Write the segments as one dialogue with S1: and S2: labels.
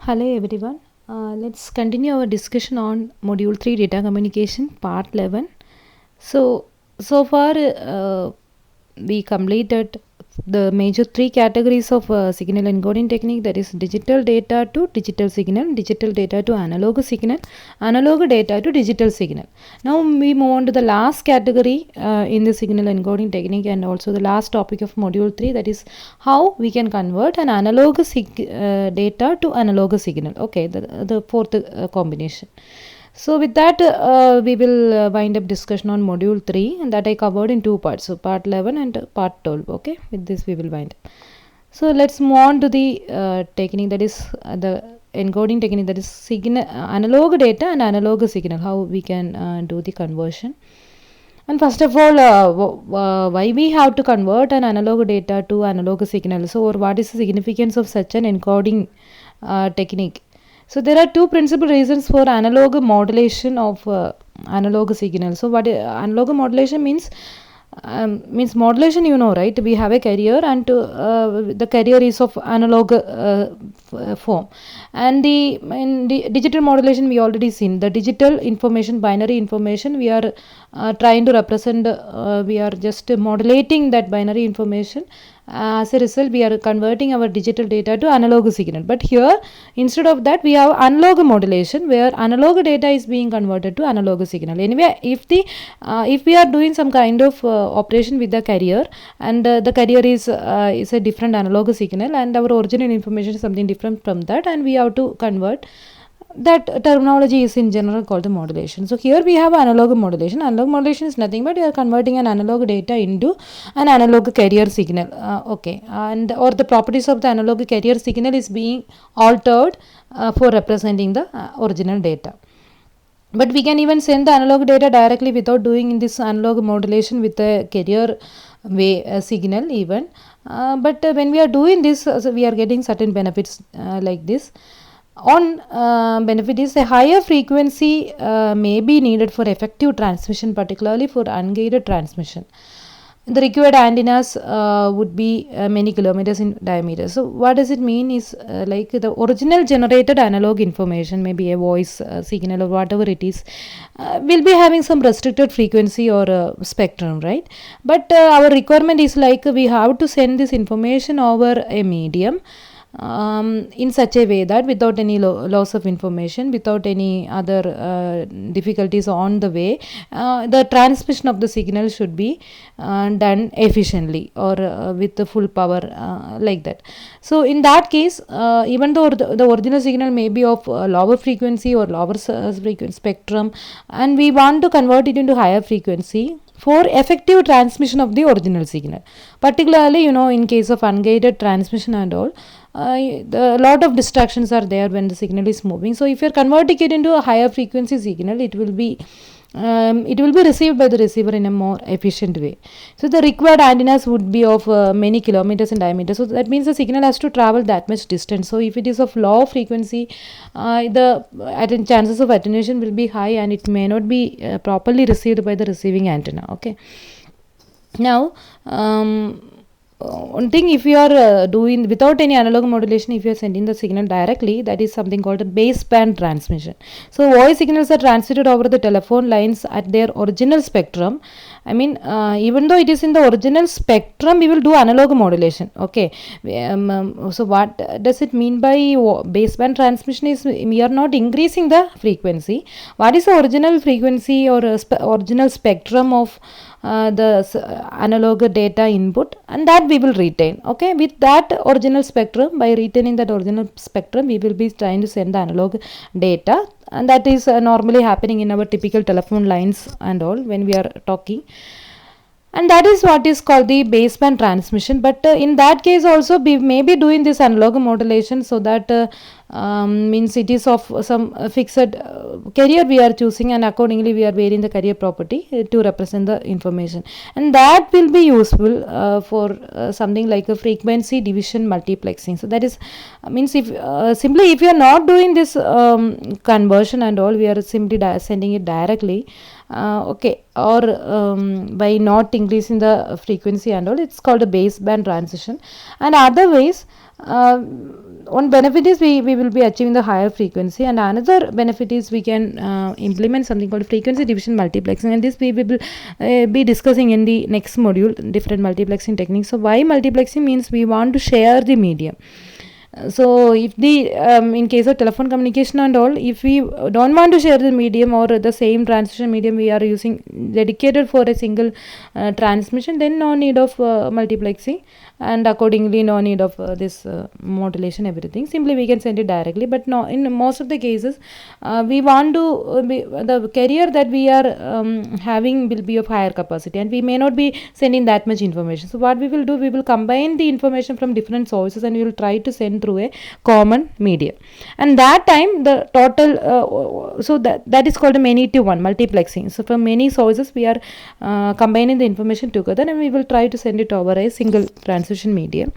S1: Hello everyone. Let's continue our discussion on Module 3 Data Communication Part 11. So far we completed the major three categories of signal encoding technique, that is digital data to digital signal, digital data to analog signal, analog data to digital signal. Now we move on to the last category in the signal encoding technique and also the last topic of Module 3, that is how we can convert an analog data to analog signal. Okay, the fourth combination. So with that we will wind up discussion on module 3, and that I covered in two parts, so part 11 and part 12. Okay, with this we will wind up. So let's move on to the technique, that is the encoding technique, that is signal analog data and analog signal, how we can do the conversion. And first of all, why we have to convert an analog data to analog signal, so or what is the significance of such an encoding technique. So there are two principal reasons for analog modulation of analog signal. So what analog modulation means modulation, you know, right? We have a carrier and the carrier is of analog form, and in the digital modulation we already seen the digital information, binary information we are trying to represent, we are just modulating that binary information. As a result, we are converting our digital data to analog signal. But here, instead of that, we have analog modulation, where analog data is being converted to analog signal. Anyway, if we are doing some kind of operation with the carrier, and the carrier is a different analog signal, and our original information is something different from that, and we have to convert. That terminology is in general called the modulation. So here we have analog modulation. Analog modulation is nothing but we are converting an analog data into an analog carrier signal. Okay, and or the properties of the analog carrier signal is being altered for representing the original data. But we can even send the analog data directly without doing this analog modulation with the carrier signal even. But when we are doing this, we are getting certain benefits like this. On benefit is a higher frequency may be needed for effective transmission, particularly for unguided transmission. The required antennas would be many kilometers in diameter. So what does it mean is like the original generated analog information, maybe a voice signal or whatever it is, will be having some restricted frequency or spectrum, right? But our requirement is like we have to send this information over a medium in such a way that without any loss of information, without any other difficulties on the way, the transmission of the signal should be done efficiently or with the full power, like that. So in that case, even though the original signal may be of lower frequency or lower frequency spectrum, and we want to convert it into higher frequency for effective transmission of the original signal, particularly, you know, in case of unguided transmission and all, a lot of distractions are there when the signal is moving. So if you are converting it into a higher frequency signal, it will be received by the receiver in a more efficient way. So the required antennas would be of many kilometers in diameter. So that means the signal has to travel that much distance. So if it is of low frequency, the chances of attenuation will be high, and it may not be properly received by the receiving antenna. Okay. Now, one thing, if you are doing without any analog modulation, if you are sending the signal directly, that is something called a baseband transmission. So voice signals are transmitted over the telephone lines at their original spectrum. I mean, even though it is in the original spectrum, we will do analog modulation. Okay. So what does it mean by baseband transmission? Is we are not increasing the frequency. What is the original frequency or original spectrum of the analog data input, and that we will retain. Okay, with that original spectrum, by retaining that original spectrum, we will be trying to send the analog data, and that is normally happening in our typical telephone lines and all when we are talking. And that is what is called the baseband transmission. But in that case also, we may be doing this analog modulation, so that means it is of some fixed carrier we are choosing, and accordingly we are varying the carrier property to represent the information, and that will be useful for something like a frequency division multiplexing. So that is means if simply if you are not doing this conversion and all, we are simply sending it directly. Okay, or by not increasing the frequency and all, it's called a baseband transition. And other ways, one benefit is we will be achieving the higher frequency, and another benefit is we can implement something called frequency division multiplexing, and this we will be discussing in the next module, different multiplexing techniques. So why multiplexing means we want to share the medium. So if the in case of telephone communication and all, if we don't want to share the medium or the same transmission medium we are using dedicated for a single transmission, then no need of multiplexing, and accordingly no need of this modulation, everything. Simply we can send it directly. But no, in most of the cases we want to the carrier that we are having will be of higher capacity, and we may not be sending that much information. So what we will do, we will combine the information from different sources, and we will try to send through a common medium, and that time the total so that is called a many to one multiplexing. So from many sources we are combining the information together, and we will try to send it over a single transmission medium,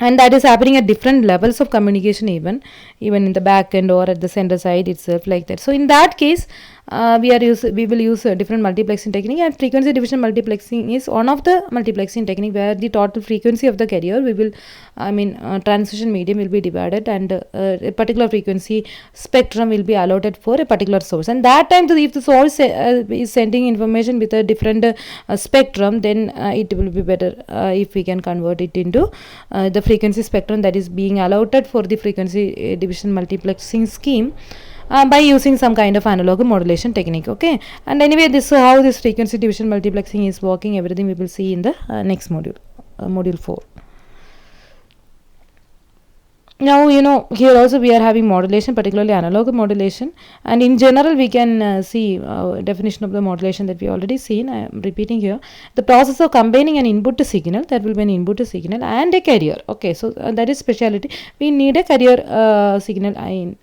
S1: and that is happening at different levels of communication, even in the back end or at the center side itself, like that. So in that case we will use a different multiplexing technique, and frequency division multiplexing is one of the multiplexing technique where the total frequency of the carrier we will transmission medium will be divided, and a particular frequency spectrum will be allotted for a particular source, and that time if the source is sending information with a different spectrum, then it will be better if we can convert it into the frequency spectrum that is being allotted for the frequency division multiplexing scheme, by using some kind of analog modulation technique. Okay, and anyway, this how this frequency division multiplexing is working, everything we will see in the next module, module 4. Now here also we are having modulation, particularly analog modulation, and in general we can see definition of the modulation that we already seen. I am repeating here: the process of combining an input to signal, that will be an input to signal, and a carrier. Okay, so that is speciality. We need a carrier signal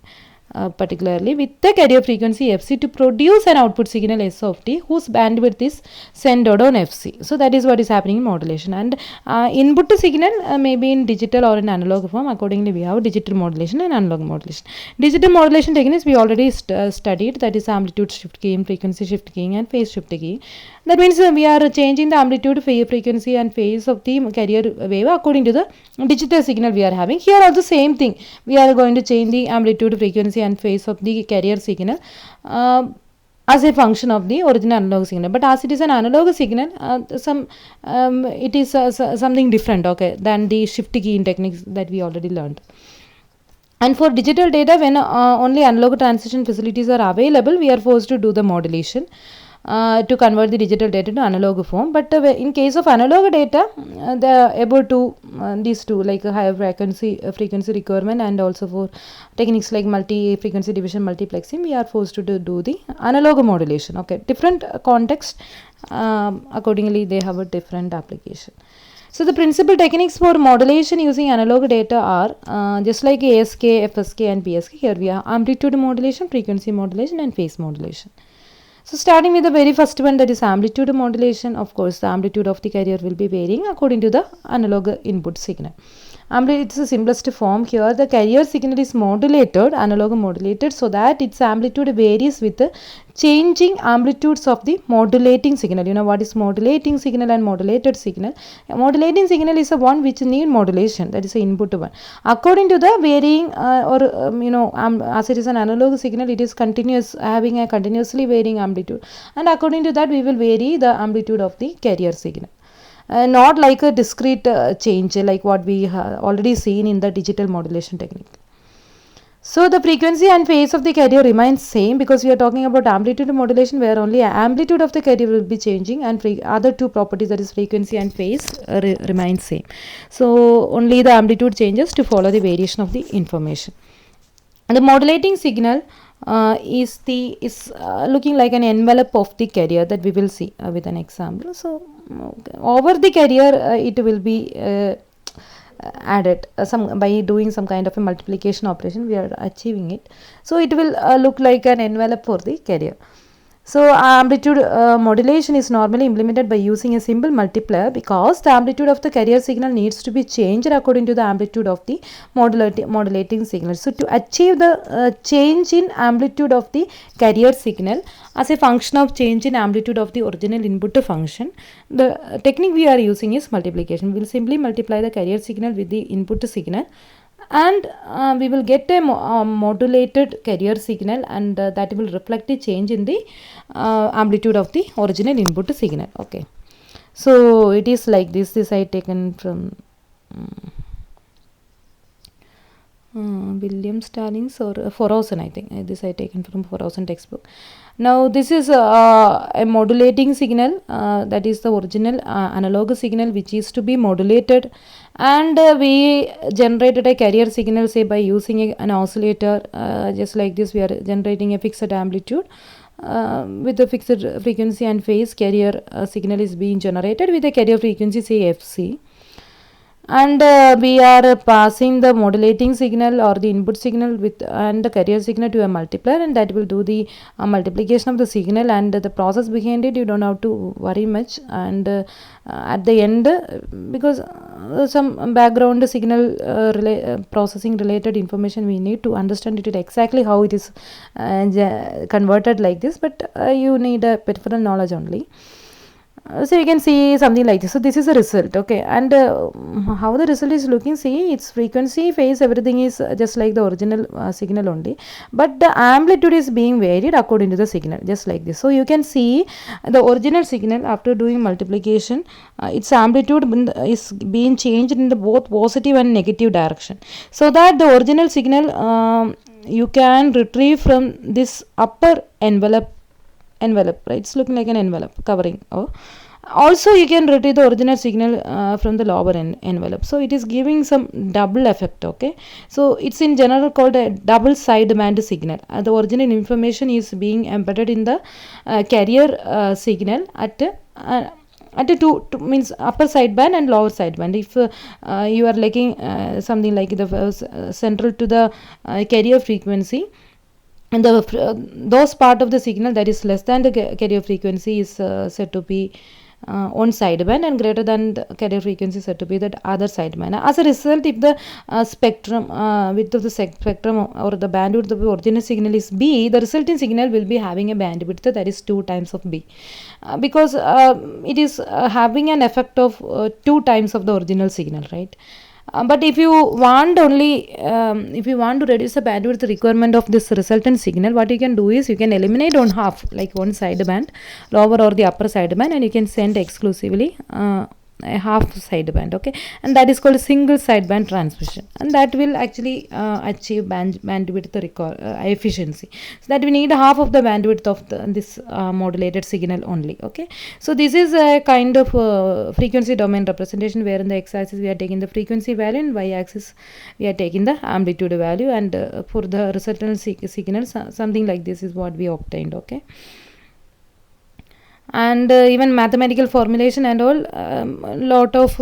S1: particularly with the carrier frequency fc to produce an output signal s of t whose bandwidth is centered on fc. So that is what is happening in modulation, and input to signal may be in digital or in analog form. Accordingly we have digital modulation and analog modulation. Digital modulation techniques we already studied, that is amplitude shift keying, frequency shift keying, and phase shift keying. That means we are changing the amplitude, frequency and phase of the carrier wave according to the digital signal we are having. Here also same thing, we are going to change the amplitude, frequency and phase of the carrier signal as a function of the original analog signal. But as it is an analog signal, it is something different, okay, than the shift keying techniques that we already learned. And for digital data, when only analog transition facilities are available, we are forced to do the modulation to convert the digital data to analog form. But in case of analog data, they are able to these two, like higher frequency requirement, and also for techniques like multi-frequency division multiplexing, we are forced to do the analog modulation. Okay, different context, accordingly they have a different application. So the principal techniques for modulation using analog data are just like ASK, FSK and PSK. Here we have amplitude modulation, frequency modulation and phase modulation. So starting with the very first one, that is amplitude modulation. Of course, the amplitude of the carrier will be varying according to the analog input signal. It is the simplest form. Here the carrier signal is modulated, analog modulated, so that its amplitude varies with the changing amplitudes of the modulating signal. You know what is modulating signal and modulated signal? A modulating signal is the one which need modulation, that is the input one. According to the varying as it is an analog signal, it is continuous, having a continuously varying amplitude, and according to that we will vary the amplitude of the carrier signal. Not like a discrete change like what we have already seen in the digital modulation technique. So the frequency and phase of the carrier remains same, because we are talking about amplitude modulation, where only amplitude of the carrier will be changing, and other two properties, that is frequency and phase, remain same. So only the amplitude changes to follow the variation of the information. And the modulating signal is looking like an envelope of the carrier, that we will see with an example. So over the carrier it will be added by doing some kind of a multiplication operation, we are achieving it. So it will look like an envelope for the carrier. So amplitude modulation is normally implemented by using a simple multiplier, because the amplitude of the carrier signal needs to be changed according to the amplitude of the modulating signal. So to achieve the change in amplitude of the carrier signal as a function of change in amplitude of the original input function, the technique we are using is multiplication. We will simply multiply the carrier signal with the input signal, and we will get a modulated carrier signal, and that will reflect the change in the amplitude of the original input signal. Okay, so it is like this I taken from William Stallings or Forhausen, I think. This I taken from Forhausen textbook. Now this is a modulating signal, that is the original analog signal which is to be modulated, and we generated a carrier signal, say by using an oscillator. Just like this, we are generating a fixed amplitude with a fixed frequency and phase. Carrier signal is being generated with a carrier frequency, say FC, and we are passing the modulating signal or the input signal with and the carrier signal to a multiplier, and that will do the multiplication of the signal, and the process behind it you don't have to worry much. And at the end, because some background signal processing related information we need to understand it exactly how it is converted like this, but you need a peripheral knowledge only. So you can see something like this. So this is the result. Okay, and how the result is looking, see, its frequency, phase, everything is just like the original signal only, but the amplitude is being varied according to the signal, just like this. So you can see the original signal after doing multiplication, its amplitude is being changed in the both positive and negative direction, so that the original signal you can retrieve from this upper envelope, right? It's looking like an envelope covering. Also you can retrieve the original signal from the lower envelope, so it is giving some double effect. Okay, so it's in general called a double sideband signal. The original information is being embedded in the carrier signal at a two means upper sideband and lower sideband. If you are liking something like the central to the carrier frequency, and those part of the signal that is less than the carrier frequency is said to be one sideband, and greater than the carrier frequency said to be the other sideband. As a result, if the spectrum width of the spectrum or the bandwidth of the original signal is B, the resulting signal will be having a bandwidth that is 2 times of B, because it is having an effect of 2 times of the original signal, right? But if you want only if you want to reduce the bandwidth requirement of this resultant signal, what you can do is you can eliminate one half, like one sideband, lower or the upper sideband, and you can send exclusively a half sideband. Okay, and that is called a single sideband transmission, and that will actually achieve bandwidth efficiency. So that we need half of the bandwidth of this modulated signal only. Okay, so this is a kind of frequency domain representation, where in the x-axis we are taking the frequency value, and y-axis we are taking the amplitude value, and for the resultant signal something like this is what we obtained. Okay, and even mathematical formulation and all, lot of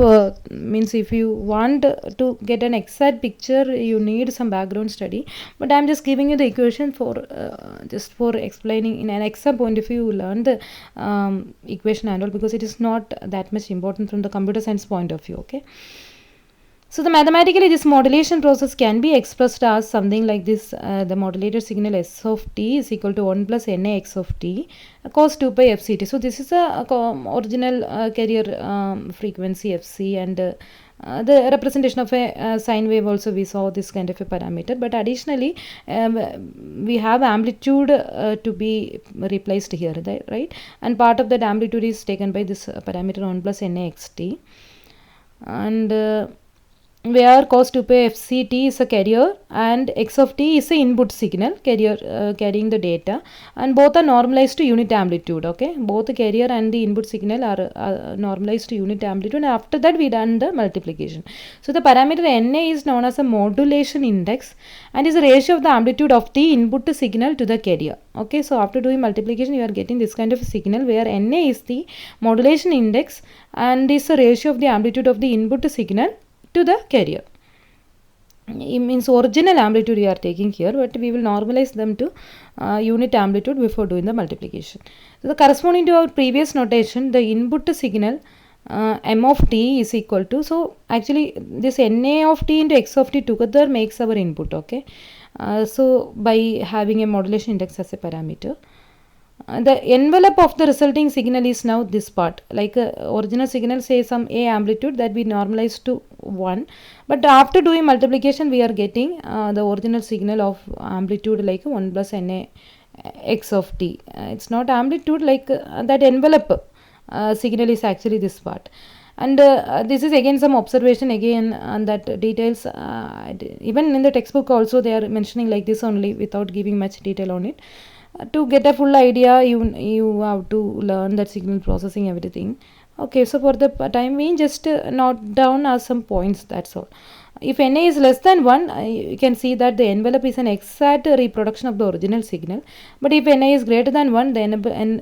S1: means if you want to get an exact picture you need some background study, but I'm just giving you the equation for just for explaining in an exam point of view. You learn the equation and all, because it is not that much important from the computer science point of view. Okay, so the mathematically this modulation process can be expressed as something like this. The modulated signal S of t is equal to 1 plus Na x of t cos 2 pi fct. So this is a original carrier frequency fc, and the representation of a sine wave also we saw this kind of a parameter, but additionally we have amplitude to be replaced here, right? And part of that amplitude is taken by this parameter 1 plus Na x t, and where cos 2 pi fct is a carrier and x of t is a input signal carrier carrying the data, and both are normalized to unit amplitude. Okay, both the carrier and the input signal are normalized to unit amplitude, and after that we done the multiplication. So the parameter Na is known as a modulation index and is a ratio of the amplitude of the input signal to the carrier. Okay, so after doing multiplication you are getting this kind of a signal where Na is the modulation index and is a ratio of the amplitude of the input signal to the carrier. It means original amplitude we are taking here, but we will normalize them to unit amplitude before doing the multiplication. So the corresponding to our previous notation, the input signal m of t is equal to, so actually this na of t into x of t together makes our input, okay. So by having a modulation index as a parameter, the envelope of the resulting signal is now this part, like original signal say some a amplitude that we normalize to 1, but after doing multiplication we are getting the original signal of amplitude like 1 plus na x of t. It's not amplitude, like that envelope signal is actually this part. And this is again some observation again, and that details even in the textbook also they are mentioning like this only without giving much detail on it. To get a full idea, you have to learn that signal processing everything. Okay, so for the time being, just note down as some points, that's all. If na is less than 1, you can see that the envelope is an exact reproduction of the original signal. But if na is greater than 1, the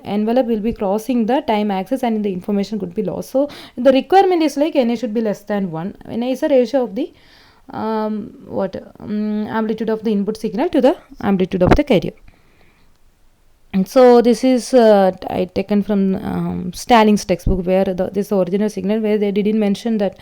S1: envelope will be crossing the time axis and the information could be lost. So the requirement is like na should be less than 1. Na is a ratio of the amplitude of the input signal to the amplitude of the carrier. And so this is I taken from Stalling's textbook, where this original signal, where they didn't mention that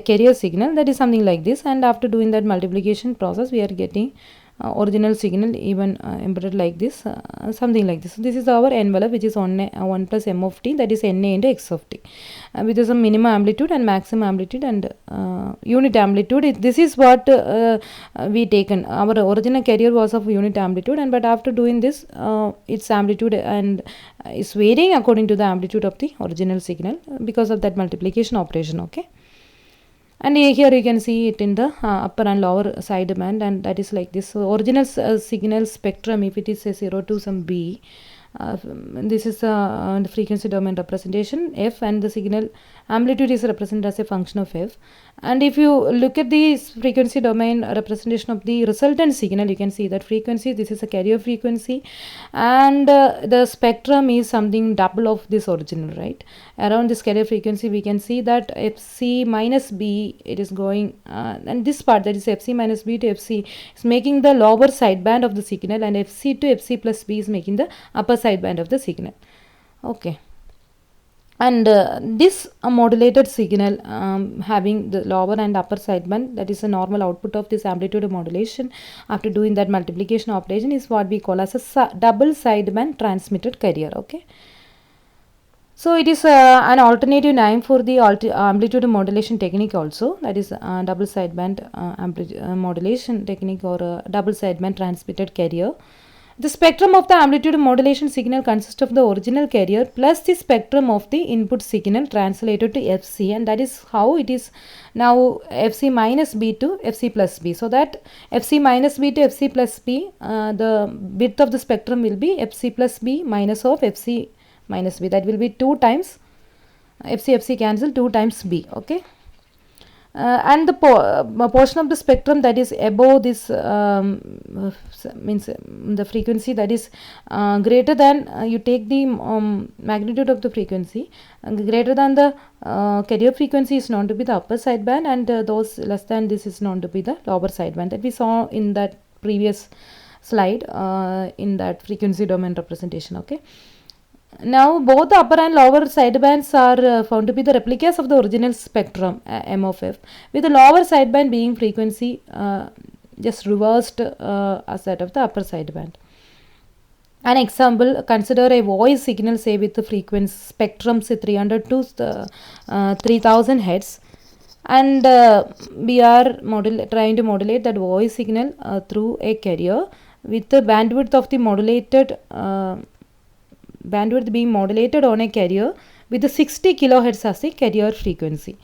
S1: carrier signal, that is something like this. And after doing that multiplication process, we are getting original signal even embedded like this, something like this. So this is our envelope, which is 1 plus m of t, that is na into x of t, with some minimum amplitude and maximum amplitude and unit amplitude. This is what we taken. Our original carrier was of unit amplitude, and but after doing this, its amplitude and is varying according to the amplitude of the original signal because of that multiplication operation, okay. And here you can see it in the upper and lower sideband, and that is like this. So original signal spectrum, if it is a 0 to some b, this is the frequency domain representation f, and the signal amplitude is represented as a function of f. And if you look at the frequency domain representation of the resultant signal, you can see that frequency, this is a carrier frequency, and the spectrum is something double of this original, right? Around this carrier frequency we can see that fc minus b, it is going and this part, that is fc minus b to fc, is making the lower sideband of the signal, and fc to fc plus b is making the upper sideband of the signal, okay. And this modulated signal having the lower and upper sideband, that is a normal output of this amplitude modulation after doing that multiplication operation, is what we call as a double sideband transmitted carrier, okay. So it is an alternative name for the amplitude modulation technique also, that is double sideband modulation technique, or double sideband transmitted carrier. The spectrum of the amplitude modulation signal consists of the original carrier plus the spectrum of the input signal translated to fc, and that is how it is now fc minus b to fc plus b. So that fc minus b to fc plus b, the width of the spectrum will be fc plus b minus of fc minus b, that will be 2 times fc cancel 2 times b, okay. And the portion of the spectrum that is above this means the frequency that is greater than, you take the magnitude of the frequency greater than the carrier frequency is known to be the upper sideband, and those less than this is known to be the lower sideband, that we saw in that previous slide in that frequency domain representation, okay. Now both the upper and lower sidebands are found to be the replicas of the original spectrum m of f, with the lower sideband being frequency just reversed as that of the upper sideband. An example, consider a voice signal, say with the frequency spectrum say 300 to 3000 Hz, and we are trying to modulate that voice signal through a carrier with the bandwidth of the modulated bandwidth being modulated on a carrier with the 60 kilohertz as the carrier frequency,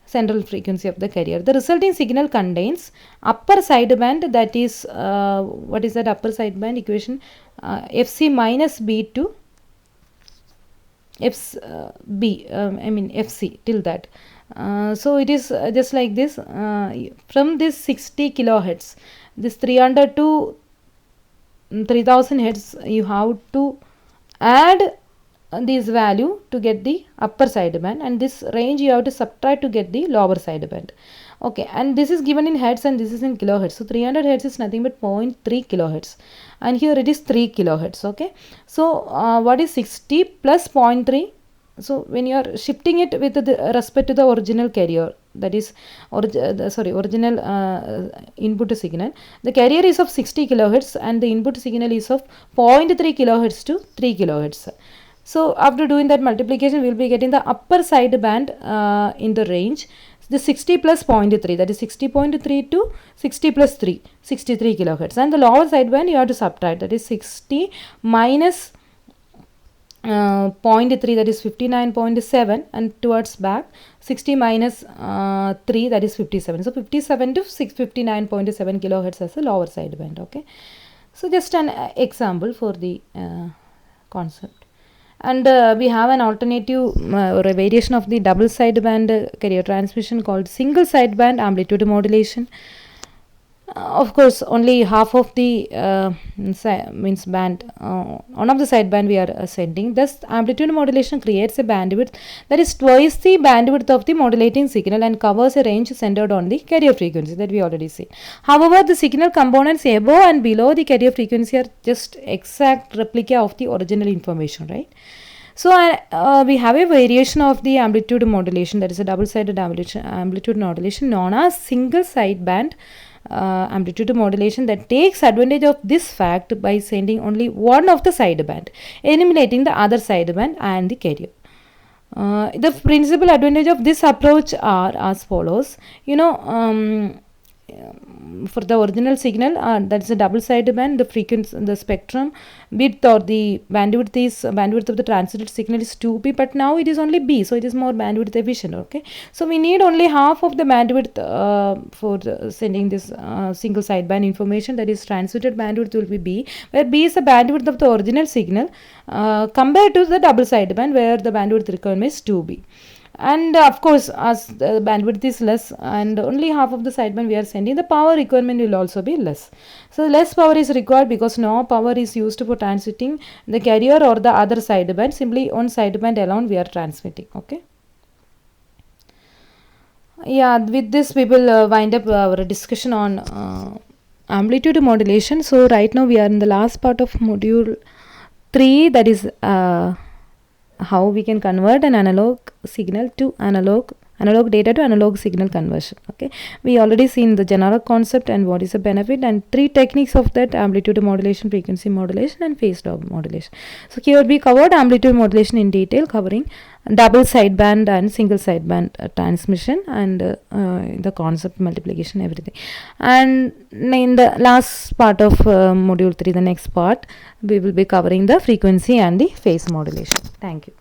S1: central frequency of the carrier. The resulting signal contains upper sideband, that is what is that upper sideband equation, fc minus b to fc till that. So it is just like this, from this 60 kilohertz, this 300 to 3000 hertz, you have to add this value to get the upper sideband, and this range you have to subtract to get the lower sideband. Okay, and this is given in hertz and this is in kilohertz. So 300 hertz is nothing but 0.3 kilohertz, and here it is 3 kilohertz. Okay, so what is 60 plus 0.3? So when you are shifting it with the respect to the original carrier, that is original input signal, the carrier is of 60 kilohertz and the input signal is of 0.3 kilohertz to 3 kilohertz. So after doing that multiplication, we will be getting the upper sideband in the range, the 60 plus 0.3, that is 60.3 to 60 plus 3, 63 kilohertz, and the lower sideband you have to subtract, that is 60 minus 0.3, that is 59.7, and towards back 60 minus 3, that is 57. So 57 to 59.7 kilohertz as a lower sideband. Okay, so just an example for the concept. And we have an alternative or a variation of the double sideband carrier transmission called single sideband amplitude modulation. Of course, only half of the means band, one of the sideband we are sending. Thus, amplitude modulation creates a bandwidth that is twice the bandwidth of the modulating signal and covers a range centered on the carrier frequency that we already seen. However, the signal components above and below the carrier frequency are just exact replica of the original information, right? So we have a variation of the amplitude modulation, that is a double-sided amplitude modulation known as single sideband amplitude modulation, that takes advantage of this fact by sending only one of the sideband, eliminating the other sideband and the carrier. The principal advantage of this approach are as follows. For the original signal, that is a double sideband, the frequency, the spectrum width or the bandwidth of the transmitted signal is 2b, but now it is only b, so it is more bandwidth efficient. Okay, so we need only half of the bandwidth for sending this single sideband information, that is transmitted bandwidth will be b, where b is the bandwidth of the original signal compared to the double sideband where the bandwidth requirement is 2b. And of course, as the bandwidth is less and only half of the sideband we are sending, the power requirement will also be less. So less power is required because no power is used for transmitting the carrier or the other sideband. Simply one sideband alone we are transmitting. Okay. Yeah, with this we will wind up our discussion on amplitude modulation. So right now we are in the last part of module 3, that is how we can convert an analog signal to analog data to analog signal conversion. Okay, we already seen the general concept and what is the benefit, and 3 techniques of that: amplitude modulation, frequency modulation, and phase modulation. So here we covered amplitude modulation in detail, covering double sideband and single sideband transmission and the concept, multiplication, everything. And in the last part of module 3, the next part, we will be covering the frequency and the phase modulation. Thank you.